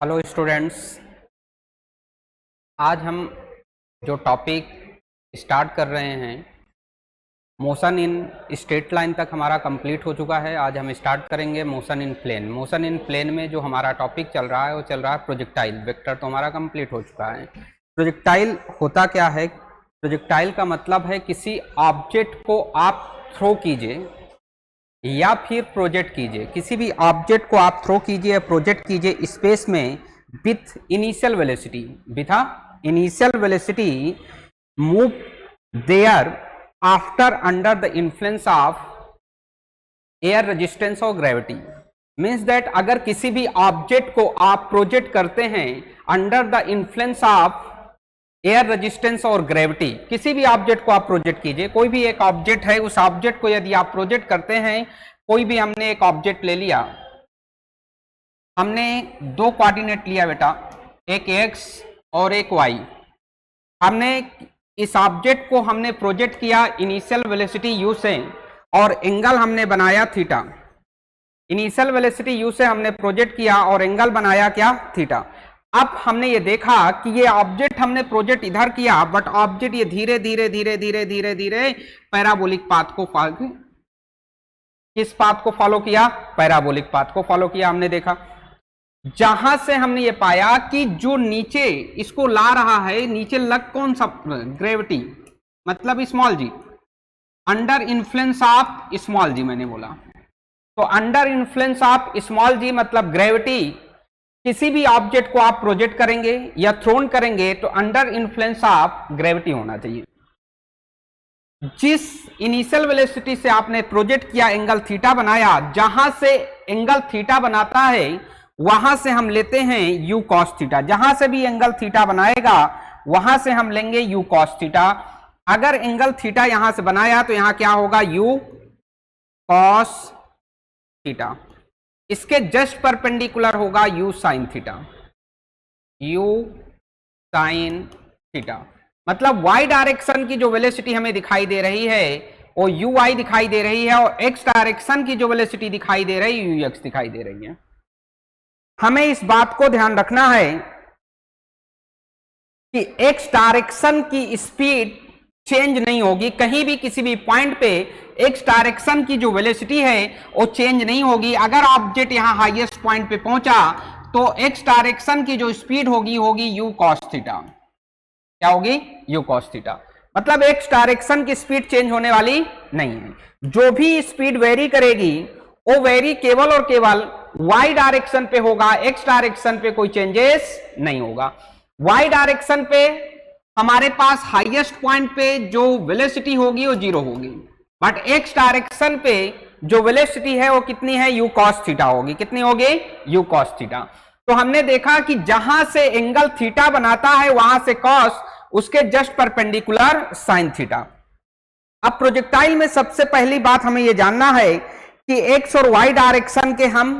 Hello students, आज हम जो टॉपिक स्टार्ट कर रहे हैं, मोशन इन स्ट्रेट लाइन तक हमारा कंप्लीट हो चुका है। आज हम स्टार्ट करेंगे motion in plane. Motion in plane में जो हमारा टॉपिक चल रहा है वो चल रहा है प्रोजेक्टाइल। वेक्टर तो हमारा कंप्लीट हो चुका है। प्रोजेक्टाइल होता क्या है? प्रोजेक्टाइल का मतलब है किसी ऑब्जेक्ट को आप थ्रो कीजिए या फिर प्रोजेक्ट कीजिए। किसी भी ऑब्जेक्ट को आप थ्रो कीजिए, प्रोजेक्ट कीजिए स्पेस में with initial velocity, with initial velocity move thereafter under the influence of air resistance और ग्रेविटी। मीन्स दैट अगर किसी भी ऑब्जेक्ट को आप प्रोजेक्ट करते हैं under the influence of air resistance और ग्रेविटी, किसी भी ऑब्जेक्ट को आप प्रोजेक्ट कीजिए। कोई भी एक ऑब्जेक्ट है, उस ऑब्जेक्ट को यदि आप प्रोजेक्ट करते हैं, कोई भी हमने एक ऑब्जेक्ट ले लिया, हमने दो कोऑर्डिनेट लिया बेटा, एक एक्स और एक वाई। हमने इस ऑब्जेक्ट को हमने प्रोजेक्ट किया इनिशियल वेलोसिटी यू से और एंगल हमने बनाया थीटा। इनिशियल वेलोसिटी यू से हमने प्रोजेक्ट किया और एंगल बनाया क्या? थीटा। अब हमने ये देखा कि ये ऑब्जेक्ट हमने प्रोजेक्ट इधर किया, बट ऑब्जेक्ट ये धीरे धीरे धीरे धीरे धीरे धीरे पैराबोलिक पाथ को फॉलो, किस पाथ को फॉलो किया? पैराबोलिक पाथ को फॉलो किया। हमने देखा जहां से हमने ये पाया कि जो नीचे इसको ला रहा है, नीचे लग कौन सा? ग्रेविटी, मतलब small G, under influence of small G मैंने बोला। तो under influence of small G मतलब ग्रेविटी। किसी भी ऑब्जेक्ट को आप प्रोजेक्ट करेंगे या थ्रोन करेंगे तो अंडर इन्फ्लुएंस ऑफ ग्रेविटी होना चाहिए। जिस इनिशियल वेलोसिटी से आपने प्रोजेक्ट किया, एंगल थीटा बनाया, जहां से एंगल थीटा बनाता है वहां से हम लेते हैं यू कॉस थीटा। जहां से भी एंगल थीटा बनाएगा वहां से हम लेंगे यू कॉस थीटा। अगर एंगल थीटा यहां से बनाया तो यहां क्या होगा? You cos theta. इसके जस्ट परपेंडिकुलर होगा you sine theta, you sine theta. मतलब वाई डायरेक्शन की जो वेलोसिटी हमें दिखाई दे रही है वो यू वाई दिखाई दे रही है, और एक्स डायरेक्शन की जो वेलोसिटी दिखाई दे रही है यू एक्स दिखाई दे रही है। हमें इस बात को ध्यान रखना है कि एक्स डायरेक्शन की स्पीड चेंज नहीं होगी कहीं भी, किसी भी पॉइंट पे एक्स डायरेक्शन की जो वेलोसिटी है वो चेंज नहीं होगी। अगर ऑब्जेक्ट यहां हाईएस्ट पॉइंट पे पहुंचा तो एक्स डायरेक्शन की जो स्पीड होगी होगी यू कॉस थीटा। क्या होगी? You cos theta. मतलब एक्स डायरेक्शन की स्पीड चेंज होने वाली नहीं है। जो भी स्पीड वेरी करेगी वो वेरी केवल और केवल वाई डायरेक्शन पे होगा, एक्स डायरेक्शन पे कोई चेंजेस नहीं होगा। वाई डायरेक्शन पे हमारे पास हाईएस्ट पॉइंट पे जो वेलोसिटी होगी वो जीरो होगी, बट एक्स डायरेक्शन पे जो वेलोसिटी है वो कितनी है? यू कॉस थीटा होगी। कितनी होगी? You cos theta. तो हमने देखा कि जहां से एंगल थीटा बनाता है वहां से कॉस, उसके जस्ट परपेंडिकुलर साइन थीटा। अब प्रोजेक्टाइल में सबसे पहली बात हमें यह जानना है कि एक्स और वाई डायरेक्शन के हम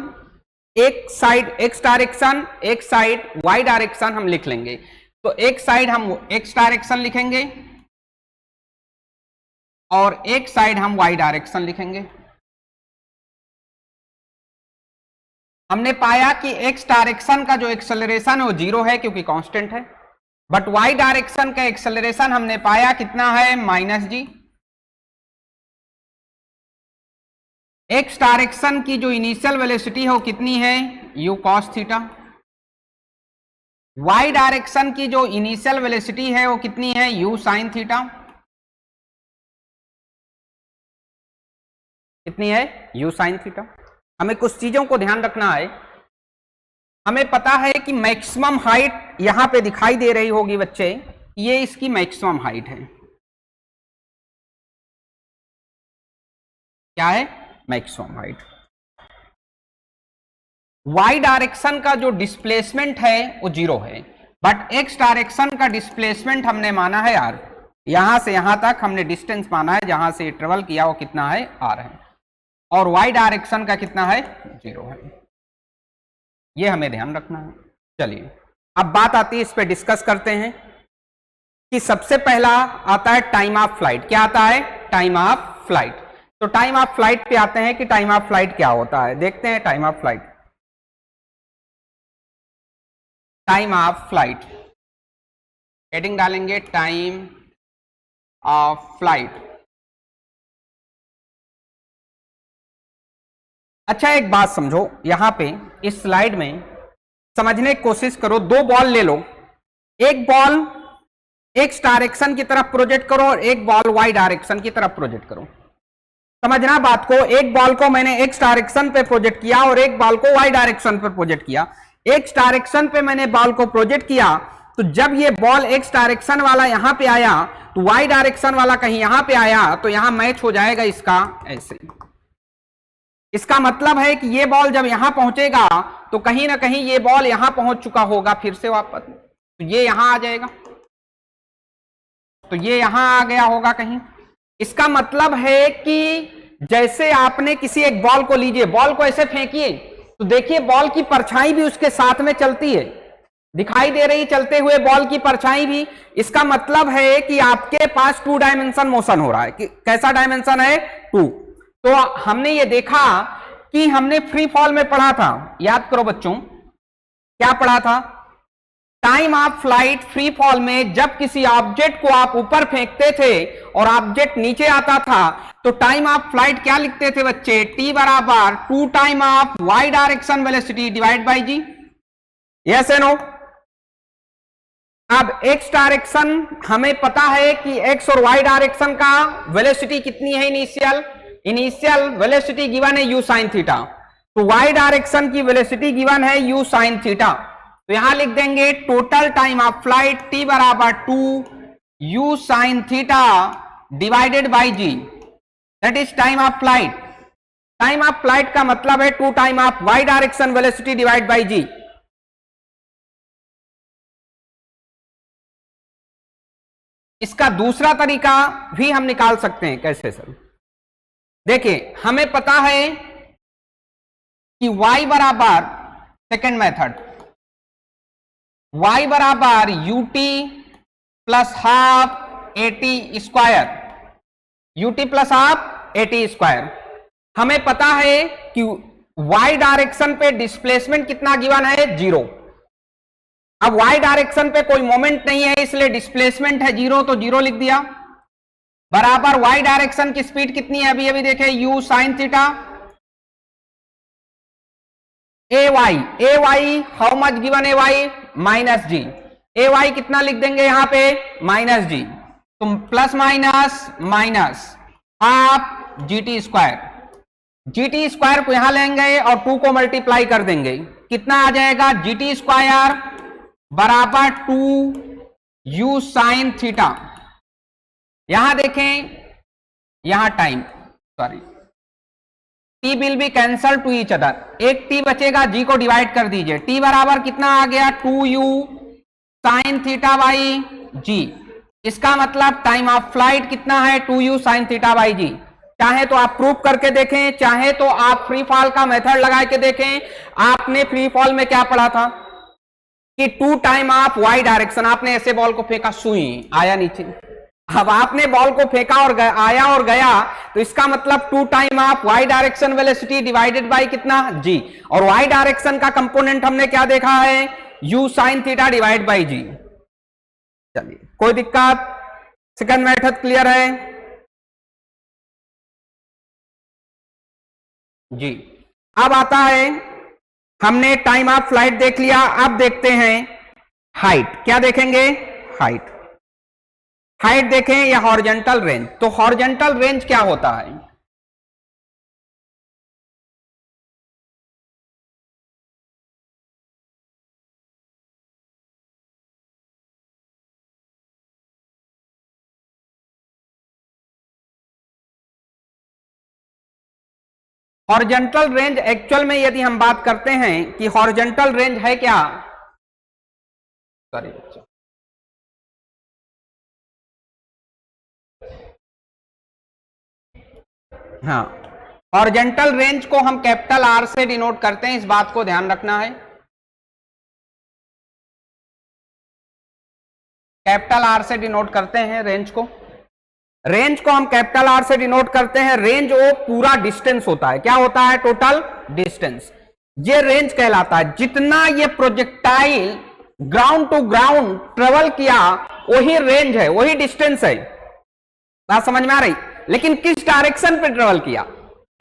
एक साइड एक्स डायरेक्शन, एक साइड वाई डायरेक्शन हम लिख लेंगे। तो एक साइड हम एक्स डायरेक्शन लिखेंगे और एक साइड हम वाई डायरेक्शन लिखेंगे। हमने पाया कि एक्स डायरेक्शन का जो एक्सेलरेशन है वो जीरो है क्योंकि कांस्टेंट है, बट वाई डायरेक्शन का एक्सेलरेशन हमने पाया कितना है? माइनस जी। एक्स डायरेक्शन की जो इनिशियल वेलोसिटी है वो कितनी है? U cos theta. Y direction की जो इनिशियल वेलोसिटी है वो कितनी है? U sine theta. कितनी है? U sine theta. हमें कुछ चीजों को ध्यान रखना है। हमें पता है कि मैक्सिमम हाइट यहां पे दिखाई दे रही होगी बच्चे, ये इसकी मैक्सिमम हाइट है। क्या है? Maximum height. वाई डायरेक्शन का जो डिस्प्लेसमेंट है वो जीरो है, बट एक्स डायरेक्शन का डिस्प्लेसमेंट हमने माना है आर। यहां से यहां तक हमने डिस्टेंस माना है, जहां से ट्रेवल किया वो कितना है? आर है। और वाई डायरेक्शन का कितना है? जीरो है। ये हमें ध्यान रखना है। चलिए अब बात आती है, इस पे डिस्कस करते हैं कि सबसे पहला आता है टाइम ऑफ फ्लाइट। क्या आता है? Time of flight. तो टाइम ऑफ फ्लाइट पे आते हैं कि टाइम ऑफ फ्लाइट क्या होता है। देखते हैं time of flight. Time of flight, heading डालेंगे टाइम ऑफ फ्लाइट। अच्छा एक बात समझो, यहां पे इस स्लाइड में समझने की कोशिश करो। दो बॉल ले लो, एक बॉल एक्स डायरेक्शन की तरफ प्रोजेक्ट करो और एक बॉल वाई डायरेक्शन की तरफ प्रोजेक्ट करो। समझना बात को, एक बॉल को मैंने एक्स डायरेक्शन पे प्रोजेक्ट किया और एक बॉल को वाई डायरेक्शन पे प्रोजेक्ट किया। एक्स डायरेक्शन पे मैंने बॉल को प्रोजेक्ट किया, तो जब ये बॉल एक्स डायरेक्शन वाला यहां पे आया तो वाई डायरेक्शन वाला कहीं यहां पे आया, तो यहां मैच हो जाएगा इसका ऐसे। इसका मतलब है कि ये बॉल जब यहां पहुंचेगा तो कहीं ना कहीं ये बॉल यहां पहुंच चुका होगा फिर से वापस, तो ये यहां आ जाएगा, तो ये यहां आ गया होगा कहीं। इसका मतलब है कि जैसे आपने किसी एक बॉल को लीजिए, बॉल को ऐसे फेंकिए तो देखिए बॉल की परछाई भी उसके साथ में चलती है, दिखाई दे रही चलते हुए बॉल की परछाई भी। इसका मतलब है कि आपके पास 2 डायमेंशन मोशन हो रहा है। कि कैसा डायमेंशन है? 2। तो हमने ये देखा कि हमने फ्री फॉल में पढ़ा था, याद करो बच्चों, क्या पढ़ा था? Time of flight free fall में जब किसी ऑब्जेक्ट को आप ऊपर फेंकते थे और ऑब्जेक्ट नीचे आता था तो टाइम ऑफ फ्लाइट क्या लिखते थे बच्चे? टी बराबर 2 time of y direction velocity divide by g. Yes and no? अब एक्स डायरेक्शन हमें पता है कि एक्स और वाई डायरेक्शन का वेलोसिटी कितनी है? इनिशियल वेलोसिटी गिवन है u sin थीटा, तो y डायरेक्शन की वेलोसिटी गिवन है u sin थीटा, तो यहां लिख देंगे total time of flight t बराबर 2 u sin theta divided by g, that is time of flight. Time of flight का मतलब है 2 time of y direction velocity divide by g। इसका दूसरा तरीका भी हम निकाल सकते हैं। कैसे सर? देखिए हमें पता है कि y बराबर, सेकेंड मेथड, y बराबर ut plus half at square, ut plus half at square. हमें पता है कि y डायरेक्शन पे डिस्प्लेसमेंट कितना गिवन है? 0। अब y डायरेक्शन पे कोई मोमेंट नहीं है इसलिए डिस्प्लेसमेंट है 0, तो 0 लिख दिया, बराबर y डायरेक्शन की स्पीड कितनी है? अभी देखें u sin theta ay how much given है? y माइनस जी। ay कितना लिख देंगे यहां पे? माइनस जी, तो plus minus minus half GT square. GT square को यहां लेंगे और 2 को मल्टीप्लाई कर देंगे, कितना आ जाएगा? जीटी स्क्वायर बराबर 2 u sin थीटा। यहां देखें, यहां time, sorry, T will be cancel two each other, एक टी बचेगा, जी को डिवाइड कर दीजिए, टी बराबर कितना आ गया? 2u sin थीटा बाई जी। इसका मतलब टाइम ऑफ फ्लाइट कितना है? 2u sin थीटा बाई जी। चाहे तो आप प्रूफ करके देखें, चाहे तो आप फ्री फॉल का मेथड लगा के देखें। आपने फ्री फॉल में क्या पढ़ा था कि 2 टाइम ऑफ वाई डायरेक्शन, आपने ऐसे बॉल को फेंका, सुई आया नीचे, अब आपने बॉल को फेंका और आया और गया, तो इसका मतलब 2 time of y direction velocity divided by कितना? जी। और वाई डायरेक्शन का कंपोनेंट हमने क्या देखा है? u sin theta divide by G. चलिए कोई दिक्कत? सेकंड मेथड क्लियर है जी। अब आता है, हमने टाइम ऑफ फ्लाइट देख लिया, अब देखते हैं हाइट। क्या देखेंगे? हाइट। हाइट देखें या हॉरिजॉन्टल रेंज। तो हॉरिजॉन्टल रेंज क्या होता है? हॉरिजॉन्टल रेंज एक्चुअल में यदि हम बात करते हैं कि हॉरिजॉन्टल रेंज है क्या, सॉरी बच्चा, हाँ, हॉरिजॉन्टल रेंज को हम कैपिटल आर से डिनोट करते हैं, इस बात को ध्यान रखना है। कैपिटल आर से डिनोट करते हैं रेंज को। रेंज को हम कैपिटल आर से डिनोट करते हैं। रेंज वो पूरा डिस्टेंस होता है। क्या होता है? Total distance. ये रेंज कहलाता है। जितना ये projectile ground to ground travel किया वही रेंज है, वही डिस्टेंस है। बात समझ में आ रही? लेकिन किस डायरेक्शन पे ट्रेवल किया?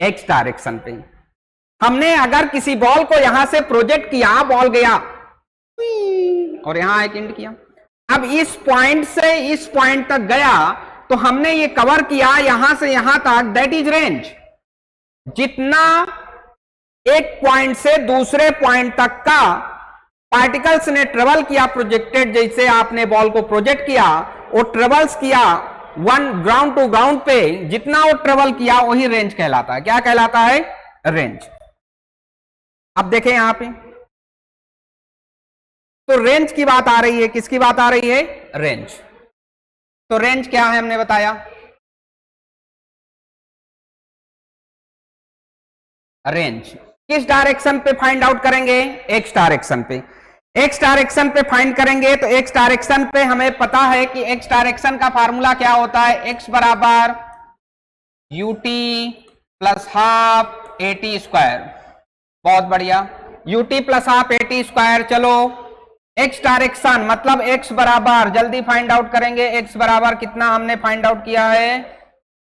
एक्स डायरेक्शन पे। हमने अगर किसी बॉल को यहां से प्रोजेक्ट किया, बॉल गया और यहां एक एंड किया, अब इस पॉइंट से इस पॉइंट तक गया तो हमने ये कवर किया यहां से यहां तक, दैट इज रेंज। जितना एक पॉइंट से दूसरे पॉइंट तक का पार्टिकल्स ने ट्रेवल किया प्रोजेक्टेड, जैसे आपने बॉल को प्रोजेक्ट किया, वो ट्रेवल्स किया वन ग्राउंड टू ग्राउंड पे, जितना वो ट्रेवल किया वही रेंज कहलाता है। क्या कहलाता है? रेंज। अब देखें यहां पे तो रेंज की बात आ रही है। किसकी बात आ रही है? रेंज। तो रेंज क्या है हमने बताया? रेंज किस डायरेक्शन पे फाइंड आउट करेंगे? एक्स डायरेक्शन पे। एक्स डायरेक्शन पे फाइंड करेंगे तो एक्स डायरेक्शन पे हमें पता है कि एक्स डायरेक्शन का फार्मूला क्या होता है? एक्स बराबर UT plus half eighty square. बहुत बढ़िया, UT plus half eighty square. चलो एक्स डायरेक्शन मतलब एक्स बराबर, जल्दी फाइंड आउट करेंगे, एक्स बराबर कितना हमने फाइंड आउट किया है?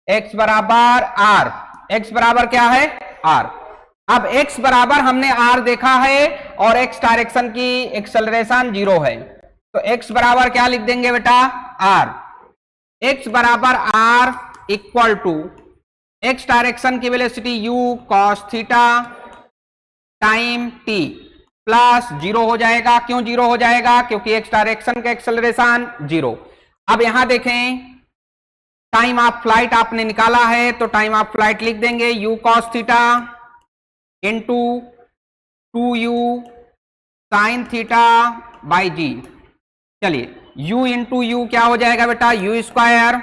एक्स बराबर आर। एक्स बराबर क्या है? आर। अब x बराबर हमने r देखा है और x डायरेक्शन की एक्सेलरेशन 0 है, तो x बराबर क्या लिख देंगे बेटा? r। x बराबर r equal to x direction की velocity u cos theta time t plus 0 हो जाएगा। क्यों 0 हो जाएगा? क्योंकि x डायरेक्शन का एक्सेलरेशन 0। अब यहां देखें, टाइम ऑफ फ्लाइट आपने निकाला है तो टाइम ऑफ फ्लाइट लिख देंगे u cos theta into 2u sine theta by G. चलिए u इंटू यू क्या हो जाएगा बेटा? u स्क्वायर,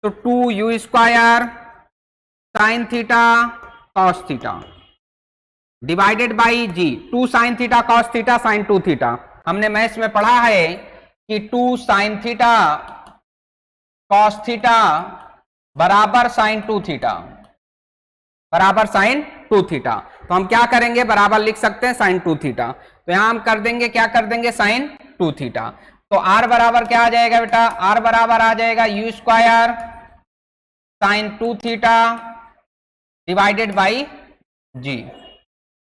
तो 2u square sine theta cos theta divided by g. 2 sine theta cos theta sine 2 theta. हमने maths में पढ़ा है कि 2 साइन थीटा कॉस थीटा बराबर साइन 2 थीटा, बराबर साइन 2 थीटा। तो हम क्या करेंगे? बराबर लिख सकते हैं साइन 2 थीटा। तो यहां हम कर देंगे, क्या कर देंगे? Sign 2 theta. तो आर बराबर क्या आ जाएगा बेटा? आर बराबर आ जाएगा U square sine 2 theta divided by G.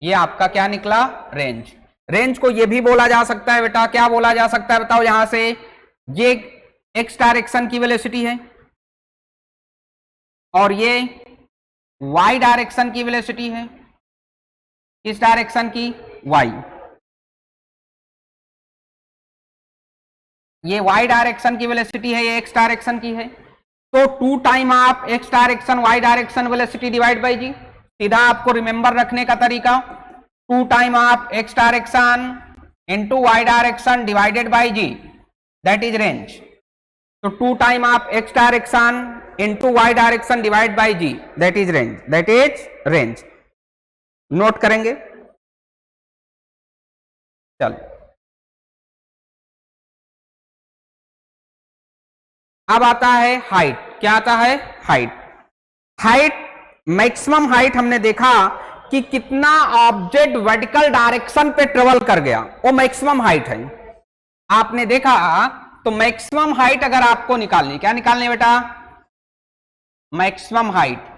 ये आपका क्या निकला? रेंज। रेंज को ये भी बोला जा सकता है बेटा, क्या बोला जा सकता है बताओ? यहां से ये एक्स डायरेक्शन की वेलोसिटी है और ये y डायरेक्शन की वेलोसिटी है। किस डायरेक्शन की? y। ये y डायरेक्शन की वेलोसिटी है, ये x डायरेक्शन की है। तो 2 टाइम आप x direction y direction velocity divide by G. सीधा आपको रिमेंबर रखने का तरीका, 2 टाइम आप x direction into y direction divided by g, that is range. तो 2 टाइम आप x direction into y direction divide by g, that is range, that is range. Note करेंगे। चलो अब आता है हाइट। क्या आता है? हाइट। हाइट, मैक्सिमम हाइट हमने देखा कि कितना ऑब्जेक्ट वर्टिकल डायरेक्शन पे ट्रेवल कर गया, वो मैक्सिमम हाइट है। आपने देखा तो मैक्सिमम हाइट अगर आपको निकालनी, क्या निकालनी बेटा? Maximum height.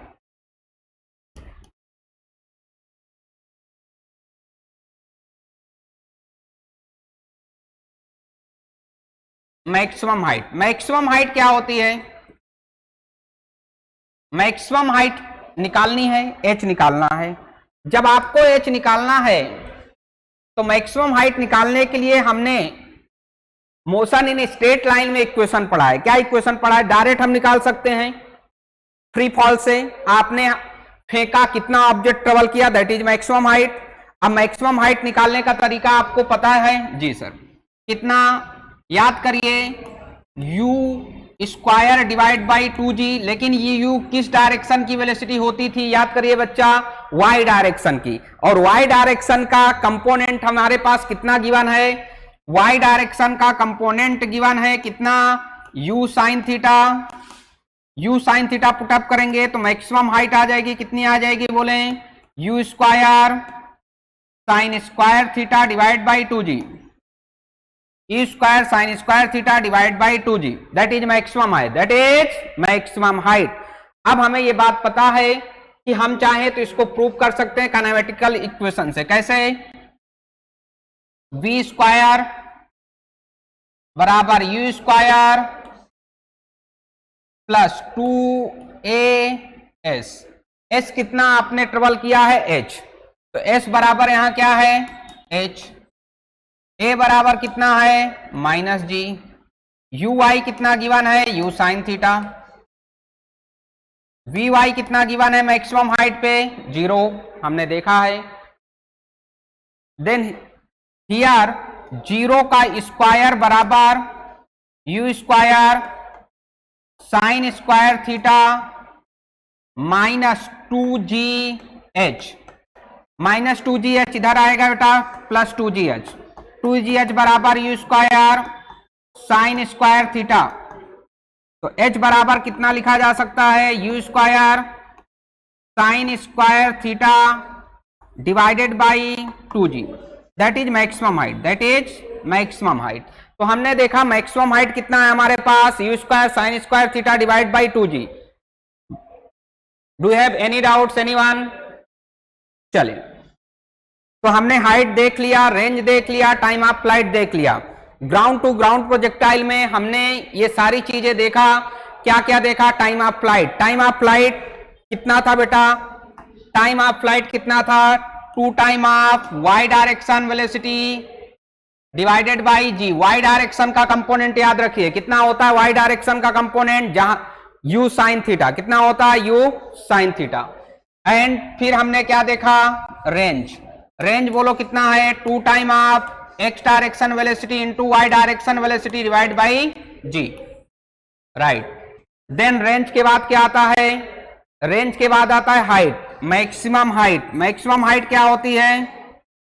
Maximum height, maximum height क्या होती है? मैक्सिमम हाइट निकालनी है, h निकालना है। जब आपको h निकालना है तो मैक्सिमम हाइट निकालने के लिए हमने मोशन इन स्ट्रेट लाइन में इक्वेशन पढ़ा है। क्या इक्वेशन पढ़ा है? डायरेक्ट हम निकाल सकते हैं फ्री फॉल से। आपने फेंका, कितना ऑब्जेक्ट ट्रेवल किया, दैट इज मैक्सिमम हाइट। अब मैक्सिमम हाइट निकालने का तरीका आपको पता है? जी सर। कितना? याद करिए, u square divide by 2g। लेकिन ये u किस डायरेक्शन की वेलोसिटी होती थी? याद करिए बच्चा, y डायरेक्शन की। और y डायरेक्शन का कंपोनेंट हमारे पास कितना गिवन है? y डायरेक्शन का कंपोनेंट गिवन है कितना? u sine theta. u sine theta put up करेंगे तो मैक्सिमम हाइट आ जाएगी, कितनी आ जाएगी बोले? u square sine square theta divide by 2g। E square sine square theta divide by 2g, that is maximum height, that is maximum height. अब हमें ये बात पता है कि हम चाहें तो इसको प्रूव कर सकते हैं काइनेमेटिकल इक्वेशन से। कैसे? वी स्क्वायर बराबर you square plus 2as, S कितना आपने ट्रेवल किया है? h, तो s बराबर यहां क्या है? h, a बराबर कितना है? माइनस जी, यू वाई कितना गिवन है? u sine theta, v y कितना गिवन है मैक्सिमम हाइट पे? 0, हमने देखा है। देन हियर 0 का स्क्वायर बराबर you square sine square theta minus 2gh, minus 2gh इधर आएगा बेटा, प्लस 2gh, 2gh बराबर you square sine square theta, तो h बराबर कितना लिखा जा सकता है? U square sine square theta divided by 2g, that is maximum height, that is maximum height. तो हमने देखा मैक्सिमम हाइट कितना है हमारे पास? U square sine square theta divide by 2g। Do have any doubts anyone? चलिए, तो हमने हाइट देख लिया, रेंज देख लिया, टाइम ऑफ फ्लाइट देख लिया। ग्राउंड टू ग्राउंड प्रोजेक्टाइल में हमने ये सारी चीजें देखा। क्या क्या देखा? Time of flight, time of flight कितना था बेटा? टाइम ऑफ फ्लाइट कितना था? 2 time of y direction velocity divided by g. Y direction का कंपोनेंट याद रखिए, कितना होता है वाई डायरेक्शन का कंपोनेंट? जहां यू साइन थीटा, कितना होता है? U sine theta. एंड फिर हमने क्या देखा? रेंज, रेंज बोलो कितना है? 2 time of x direction velocity into y direction velocity divide by g, right. Then range के बाद क्या आता है? रेंज के बाद आता है height, maximum height. Maximum height क्या होती है?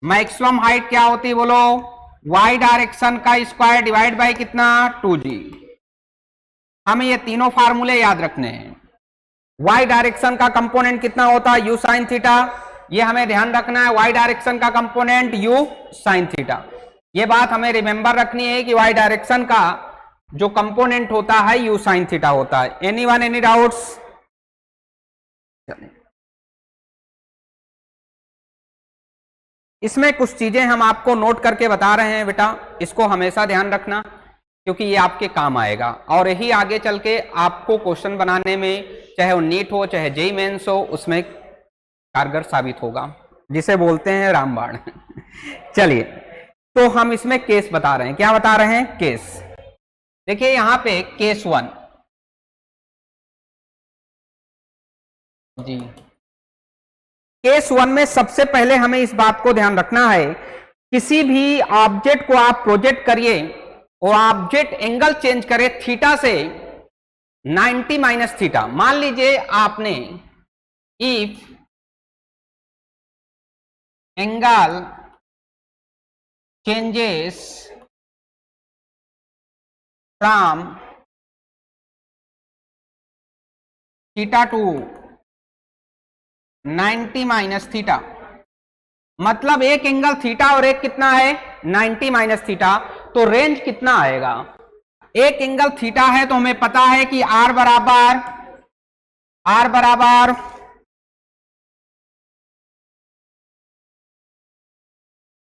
मैक्सिमम हाइट क्या होती है बोलो? वाई डायरेक्शन का स्क्वायर डिवाइड बाई कितना? 2g। हमें ये तीनों फार्मूले याद रखने हैं। वाई डायरेक्शन का कंपोनेंट कितना होता है? यू साइन थीटा, ये हमें ध्यान रखना है। वाई डायरेक्शन का कंपोनेंट यू साइन थीटा, ये बात हमें रिमेंबर रखनी है कि वाई डायरेक्शन का जो कंपोनेंट होता है यू साइन थीटा होता है। Anyone any doubts? इसमें कुछ चीजें हम आपको नोट करके बता रहे हैं बेटा, इसको हमेशा ध्यान रखना क्योंकि ये आपके काम आएगा और यही आगे चल के आपको क्वेश्चन बनाने में, चाहे वो नीट हो चाहे जेईई मेंस हो, उसमें कारगर साबित होगा, जिसे बोलते हैं रामबाण। चलिए, तो हम इसमें केस बता रहे हैं। क्या बता रहे हैं? केस। देखिए यहां पे केस 1 जी। केस 1 में सबसे पहले हमें इस बात को ध्यान रखना है, किसी भी ऑब्जेक्ट को आप प्रोजेक्ट करिए, वो ऑब्जेक्ट एंगल चेंज करे थीटा से 90 माइनस थीटा। मान लीजिए आपने if angle changes from theta two 90 minus theta, मतलब एक एंगल थीटा और एक कितना है? 90 माइनस थीटा। तो रेंज कितना आएगा? एक एंगल थीटा है तो हमें पता है कि आर बराबर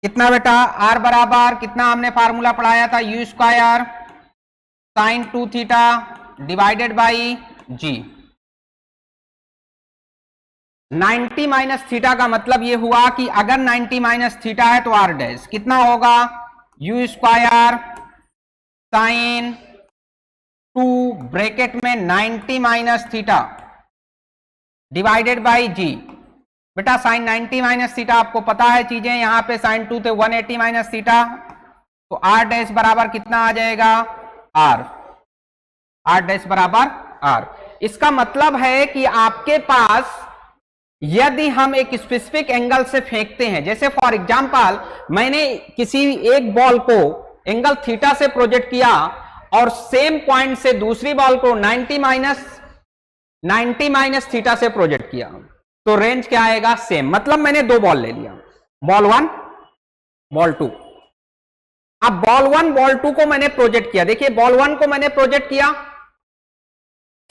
कितना बेटा? आर बराबर कितना हमने फार्मूला पढ़ाया था? U square sine 2 theta divided by g. 90 minus theta का मतलब ये हुआ कि अगर 90 माइनस थीटा है तो आर डैश कितना होगा? यू स्क्वायर साइन 2 ब्रैकेट में 90 माइनस थीटा डिवाइडेड बाई जी। बेटा साइन 90 माइनस थीटा आपको पता है चीजें, यहां पे साइन 2 थे 180 माइनस थीटा, तो आर डैश बराबर कितना आ जाएगा? आर डैश बराबर आर। इसका मतलब है कि आपके पास यदि हम एक स्पेसिफिक एंगल से फेंकते हैं, जैसे फॉर एग्जांपल मैंने किसी एक बॉल को एंगल थीटा से प्रोजेक्ट किया और सेम पॉइंट से दूसरी बॉल को 90 माइनस थीटा से प्रोजेक्ट किया, तो रेंज क्या आएगा? सेम। मतलब मैंने दो बॉल ले लिया, बॉल 1 बॉल 2। अब बॉल 1 बॉल 2 को मैंने प्रोजेक्ट किया, देखिए बॉल 1 को मैंने प्रोजेक्ट किया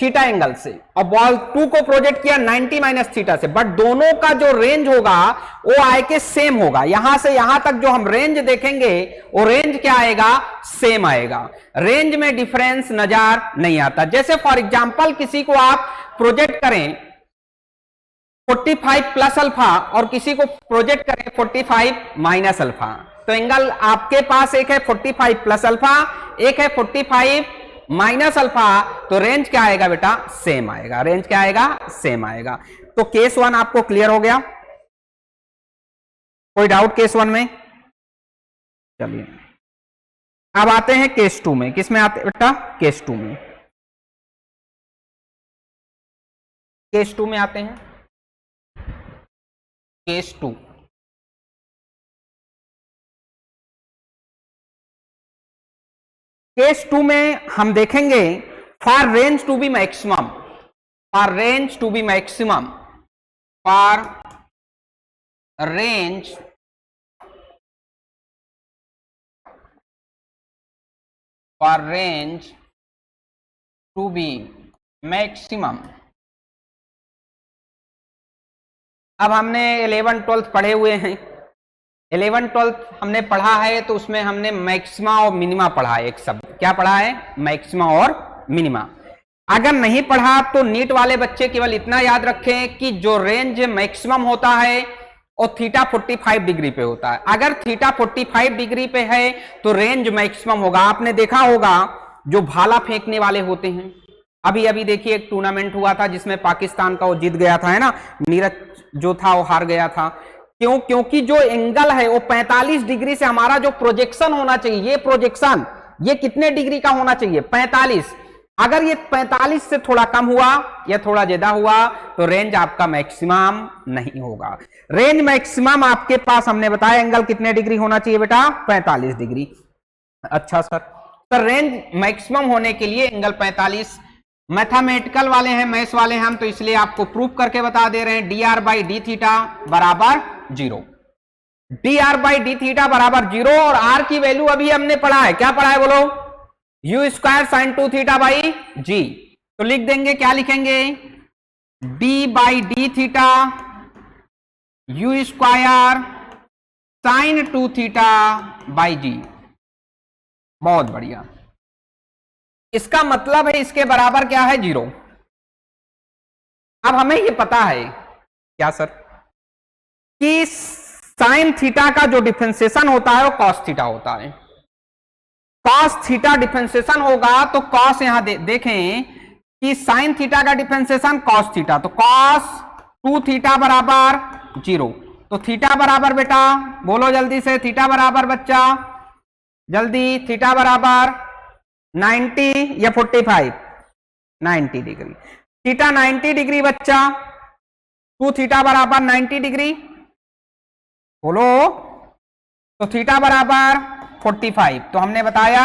थीटा एंगल से और बॉल 2 को प्रोजेक्ट किया 90 माइनस थीटा से, बट दोनों का जो रेंज होगा वो आए के सेम होगा। यहां से यहां तक जो हम रेंज देखेंगे वो रेंज क्या आएगा, सेम आएगा। रेंज में डिफरेंस नजर नहीं आता। जैसे फॉर एग्जांपल किसी को आप प्रोजेक्ट करें 45 प्लस अल्फा और किसी को प्रोजेक्ट करें 45 माइनस अल्फा, तो एंगल आपके पास एक है 45 प्लस अल्फा, एक है 45 माइनस अल्फा, तो रेंज क्या आएगा बेटा, सेम आएगा। रेंज क्या आएगा, सेम आएगा। तो केस 1 आपको क्लियर हो गया, कोई डाउट केस 1 में? चलिए अब आते हैं केस 2 में। किस में आते बेटा, केस 2 में। केस 2 में आते हैं, केस 2। केस 2 में हम देखेंगे for range to be maximum, for range to be maximum, for range for range to be maximum. अब हमने 11 12 पढ़े हुए हैं, 11 12 हमने पढ़ा है, तो उसमें हमने मैक्सिमा और मिनिमा पढ़ा है। एक शब्द क्या पढ़ा है, मैक्सिमा और मिनिमा। अगर नहीं पढ़ा तो नीट वाले बच्चे केवल इतना याद रखें कि जो रेंज मैक्सिमम होता है और थीटा 45 डिग्री पे होता है। अगर थीटा 45 डिग्री पे है तो रेंज मैक्सिमम होगा। आपने देखा होगा जो भाला फेंकने वाले होते हैं, अभी अभी देखिए एक टूर्नामेंट हुआ था जिसमें पाकिस्तान का वो जीत गया था, है ना, नीरज जो था वो हार गया था। क्यों? क्योंकि जो एंगल है वो 45 डिग्री से हमारा जो प्रोजेक्शन होना चाहिए, ये प्रोजेक्शन ये कितने डिग्री का होना चाहिए, 45। अगर ये 45 से थोड़ा कम हुआ या थोड़ा ज्यादा हुआ तो रेंज आपका मैक्सिमम नहीं होगा। रेंज मैक्सिमम आपके पास हमने बताया एंगल कितने डिग्री होना चाहिए बेटा, 45 डिग्री। अच्छा सर रेंज मैक्सिमम होने के लिए एंगल 45, मैथमेटिकल वाले हैं, मैथ्स वाले हैं हम, तो इसलिए आपको प्रूफ करके बता दे रहे हैं D R by D theta बराबर 0। D R by D theta बराबर 0 और आर की वैल्यू अभी हमने पढ़ा है, क्या पढ़ा है बोलो, U square sine 2 theta by G. तो लिख देंगे, क्या लिखेंगे, D by D theta U square sine 2 theta by G. बहुत बढ़िया। इसका मतलब है इसके बराबर क्या है, 0। अब हमें ये पता है क्या सर, कि साइन थीटा का जो डिफरेंशिएशन होता है वो कॉस थीटा होता है। कॉस थीटा डिफरेंशिएशन होगा तो कॉस यहां देखें कि साइन थीटा का डिफरेंशिएशन कॉस थीटा, तो कॉस 2 थीटा बराबर 0। तो थीटा बराबर बेटा बोलो जल्दी से, थीटा बराबर बच्चा जल्दी, थीटा बराबर 90 या 45, 90 डिग्री। थीटा 90 डिग्री बच्चा, 2 थीटा बराबर 90 डिग्री, बोलो। तो थीटा बराबर 45। तो हमने बताया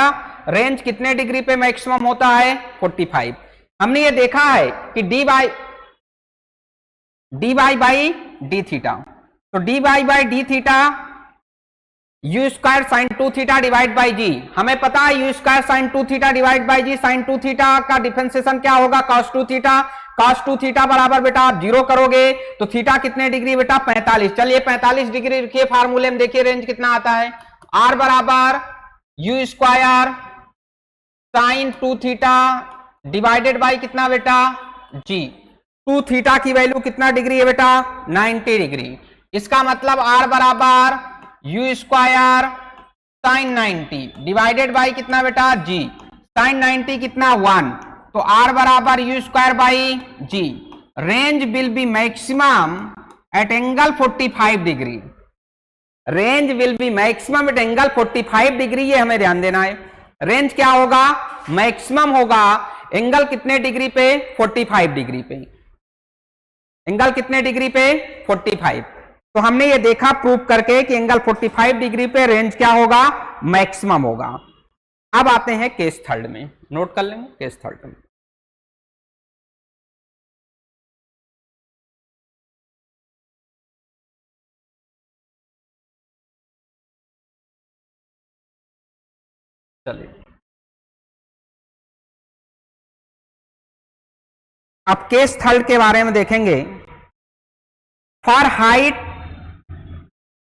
रेंज कितने डिग्री पे मैक्सिमम होता है, 45। हमने ये देखा है कि डी बाई डी थीटा, तो D by D theta U square sine 2 theta divide by G. हमें पता है U square sine 2 theta divide by G, sine 2 theta का डिफरेंशिएशन क्या होगा, cos 2 थीटा। cos 2 थीटा बराबर बेटा आप 0 करोगे तो थीटा कितने डिग्री बेटा, 45। चलिए 45 डिग्री के फार्मूले में देखिए रेंज कितना आता है, आर बराबर you square sine 2 theta divided by कितना बेटा, जी। 2 थीटा की वैल्यू कितना डिग्री है बेटा, 90 डिग्री। इसका मतलब आर बराबर you square sign 90 divided by कितना बेटा, जी। साइन 90 कितना, 1, तो आर बराबर you square by ji. Range will be maximum at angle 45 degree. Range will be maximum at angle 45 degree, ये हमें ध्यान देना है। रेंज क्या होगा, मैक्सिमम होगा एंगल कितने डिग्री पे, 45 डिग्री पे। एंगल कितने डिग्री पे, 45। तो हमने ये देखा प्रूफ करके कि एंगल 45 डिग्री पे रेंज क्या होगा, मैक्सिमम होगा। अब आते हैं केस थर्ड में, नोट कर लेंगे केस थर्ड में। चलिए अब केस थर्ड के बारे में देखेंगे। For height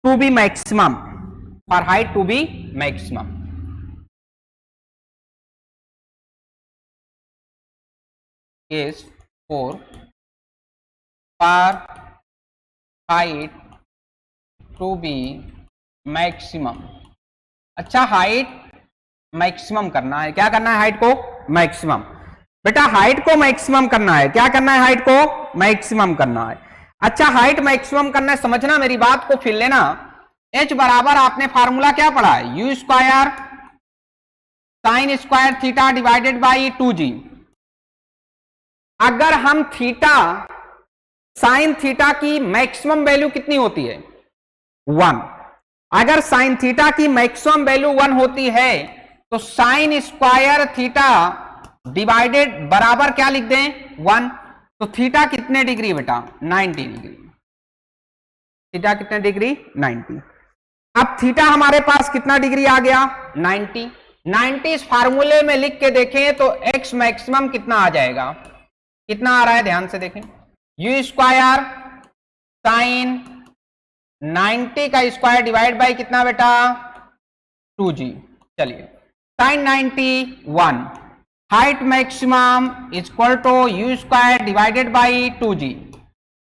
to be maximum, for height to be maximum, case 4, for height to be maximum. अच्छा, हाइट मैक्सिमम करना है, क्या करना है? हाइट को मैक्सिमम। बेटा हाइट को मैक्सिमम करना है, क्या करना है? हाइट को मैक्सिमम करना है। अच्छा, हाइट मैक्सिमम करना है, समझना मेरी बात को, फिर लेना। h बराबर आपने फार्मूला क्या पढ़ा है? U square sine square theta divided by 2g। अगर हम थीटा साइन थीटा की मैक्सिमम वैल्यू कितनी होती है? 1। अगर साइन थीटा की मैक्सिमम वैल्यू 1 होती है तो साइन स्क्वायर थीटा डिवाइडेड बराबर क्या लिख दें? 1। तो थीटा कितने डिग्री बेटा? 90 डिग्री। थीटा कितने डिग्री? 90। अब थीटा हमारे पास कितना डिग्री आ गया? 90। 90 इस फार्मूले में लिख के देखें तो x मैक्सिमम कितना आ जाएगा? कितना आ रहा है? ध्यान से देखें। यू स्क्वायर साइन 90 का स्क्वायर डिवाइड बाई कितना बेटा? 2g। चलिए, sine 90 1, height maximum is equal to U square divided by 2g।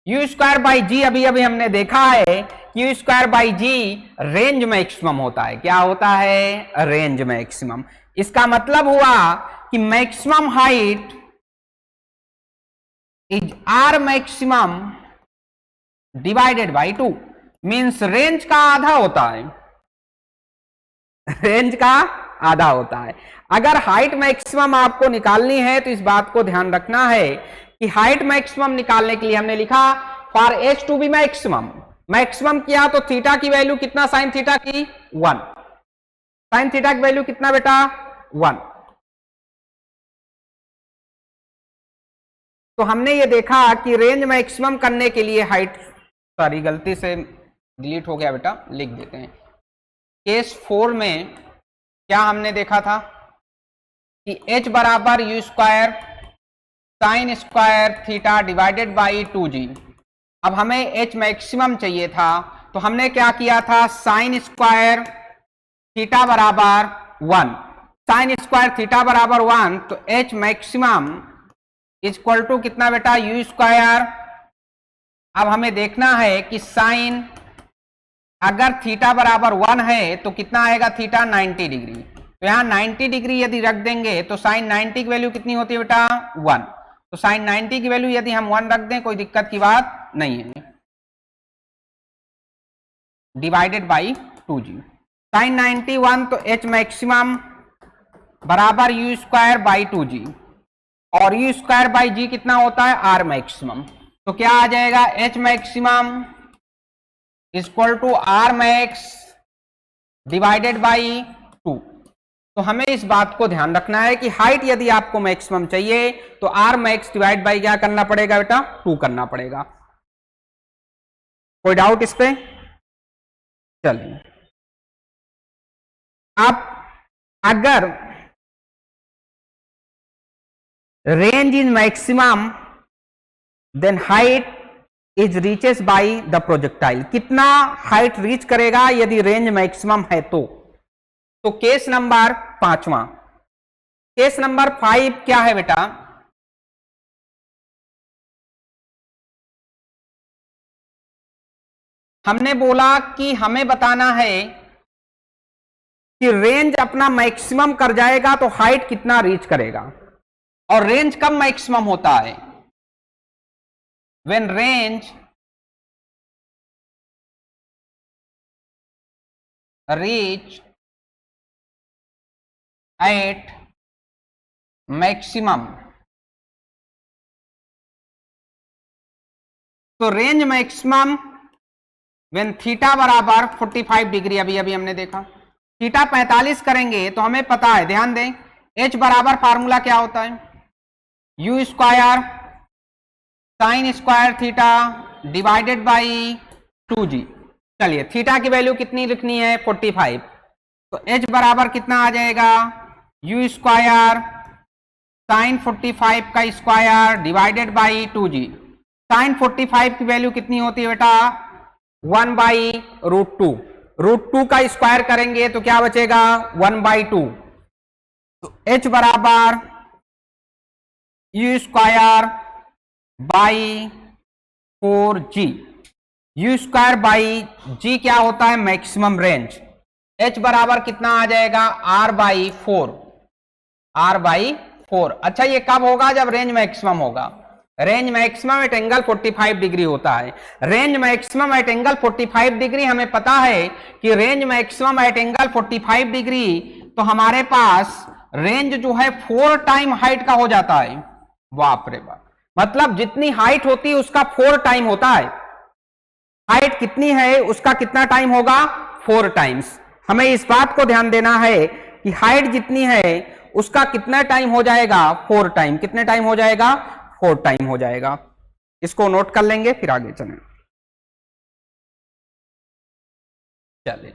U square by G अभी अभी हमने देखा है कि U square by ji range maximum होता है। क्या होता है? Range maximum. इसका मतलब हुआ कि maximum height is R maximum divided by 2, means range का आधा होता है, रेंज का आधा होता है। अगर हाइट मैक्सिमम आपको निकालनी है तो इस बात को ध्यान रखना है कि हाइट मैक्सिमम निकालने के लिए हमने लिखा for h to be maximum. Maximum किया तो थीटा की वैल्यू कितना? साइन थीटा की 1। साइन थीटा की वैल्यू कितना बेटा? 1। तो हमने ये देखा कि रेंज मैक्सिमम करने के लिए हाइट, सॉरी गलती से डिलीट हो गया बेटा, लिख देते हैं। केस 4 में क्या हमने देखा था कि h बराबर you square sine square theta divided by 2g। अब हमें h मैक्सिमम चाहिए था तो हमने क्या किया था? साइन स्क्वायर थीटा बराबर 1, साइन स्क्वायर थीटा बराबर 1, तो h maximum is equal to कितना बेटा? U square. अब हमें देखना है कि साइन अगर थीटा बराबर 1 है तो कितना आएगा? Theta 90 degree. तो यहां 90 डिग्री यदि रख देंगे तो साइन 90 की वैल्यू कितनी होती है बेटा? 1। तो साइन 90 की वैल्यू यदि हम 1 रख दें कोई दिक्कत की बात नहीं है, डिवाइडेड बाई 2g। साइन 91 तो h मैक्सिमम बराबर यू स्क्वायर बाई 2g, और यू स्क्वायर बाई जी कितना होता है? R maximum. तो क्या आ जाएगा? h maximum equal to r max divided by 2। तो हमें इस बात को ध्यान रखना है कि हाइट यदि आपको मैक्सिमम चाहिए तो आर मैक्स डिवाइड बाई क्या करना पड़ेगा बेटा? 2 करना पड़ेगा। कोई डाउट इस पे? चलिए, अब अगर range is maximum then height is reaches by the projectile. कितना हाइट रीच करेगा यदि रेंज मैक्सिमम है तो केस नंबर 5वां। केस नंबर 5 क्या है बेटा? हमने बोला कि हमें बताना है कि रेंज अपना मैक्सिमम कर जाएगा तो हाइट कितना रीच करेगा, और रेंज कब मैक्सिमम होता है? when range reach at maximum। तो रेंज मैक्सिमम व्हेन थीटा बराबर 45 डिग्री, अभी अभी हमने देखा थीटा 45 करेंगे तो हमें पता है, ध्यान दें, h बराबर फार्मूला क्या होता है? U square sine square theta divided by 2g। चलिए, थीटा की वैल्यू कितनी लिखनी है? 45। तो h बराबर कितना आ जाएगा, u स्क्वायर साइन 45 का square divided by 2g। Sign 45 की वैल्यू कितनी होती है बेटा, 1/√2। √2 का स्क्वायर करेंगे तो क्या बचेगा, 1/2। तो h बराबर u square by 4g। u square by g क्या होता है, मैक्सिमम रेंज। h बराबर कितना आ जाएगा, r/4। r/4। अच्छा ये कब होगा, जब रेंज मैक्सिमम होगा। Range maximum at angle 45 degree होता है। Range maximum at angle 45 degree, हमें पता है कि range maximum at angle 45 degree, तो हमारे पास रेंज जो है 4 टाइम हाइट का हो जाता है। बाप रे बाप, मतलब जितनी हाइट होती है उसका 4 टाइम होता है। हाइट कितनी है उसका कितना टाइम होगा, 4 टाइम्स। हमें इस बात को ध्यान देना है कि हाइट जितनी है उसका कितना टाइम हो जाएगा, 4 टाइम। कितने टाइम हो जाएगा, 4 टाइम हो जाएगा। इसको नोट कर लेंगे, फिर आगे चलें। चलिए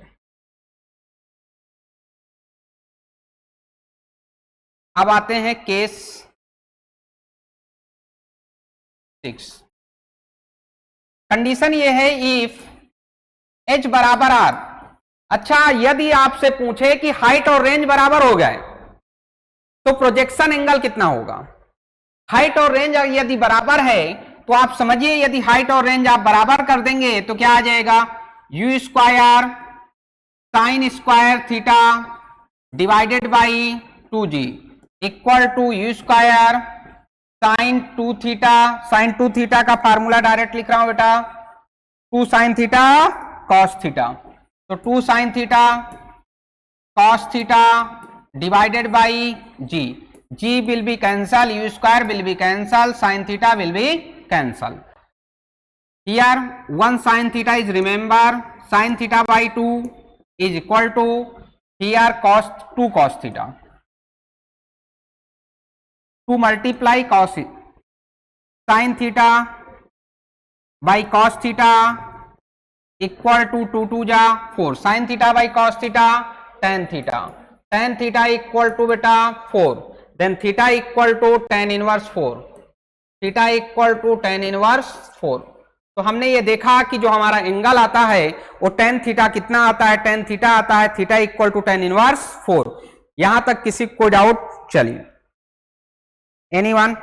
अब आते हैं केस 6। कंडीशन ये है, इफ h बराबर r। अच्छा यदि आपसे पूछे कि हाइट और रेंज बराबर हो गए तो प्रोजेक्शन एंगल कितना होगा। हाइट और रेंज यदि बराबर है तो आप समझिए, यदि हाइट और रेंज आप बराबर कर देंगे तो क्या आ जाएगा, u square sine square theta divided by 2g equal to u square sine 2 theta. Sine 2 theta का फार्मूला डायरेक्ट लिख रहा हूं बेटा, 2 साइन थीटा कॉस थीटा। तो 2 sine theta cos theta divided by g। g will be cancel, u square will be cancel, sin theta will be cancel. Here 1 sin theta is remember, sin theta by 2 is equal to here cos 2 cos theta, 2 multiply cos sin theta by cos theta equal to 2 2 जा 4, sin theta by cos theta tan theta, tan theta equal to बेटा 4, then theta equal to tan inverse 4, theta equal to tan inverse 4। तो हमने ये देखा कि जो हमारा angle आता है वो tan थीटा कितना आता है, tan थीटा आता है theta equal to tan inverse 4। यहां तक किसी को डाउट, चलिए एनीवन।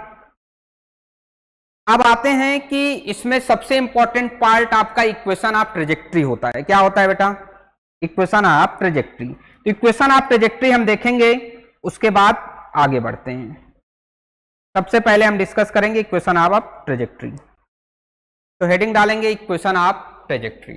अब आते हैं कि इसमें सबसे इंपॉर्टेंट पार्ट आपका इक्वेशन ऑफ ट्रेजेक्ट्री होता है। क्या होता है बेटा, इक्वेशन ऑफ ट्रेजेक्ट्री। तो इक्वेशन ऑफ ट्रेजेक्ट्री हम देखेंगे, उसके बाद आगे बढ़ते हैं। सबसे पहले हम डिस्कस करेंगे इक्वेशन ऑफ ट्रेजेक्ट्री। तो हेडिंग डालेंगे इक्वेशन ऑफ ट्रेजेक्ट्री।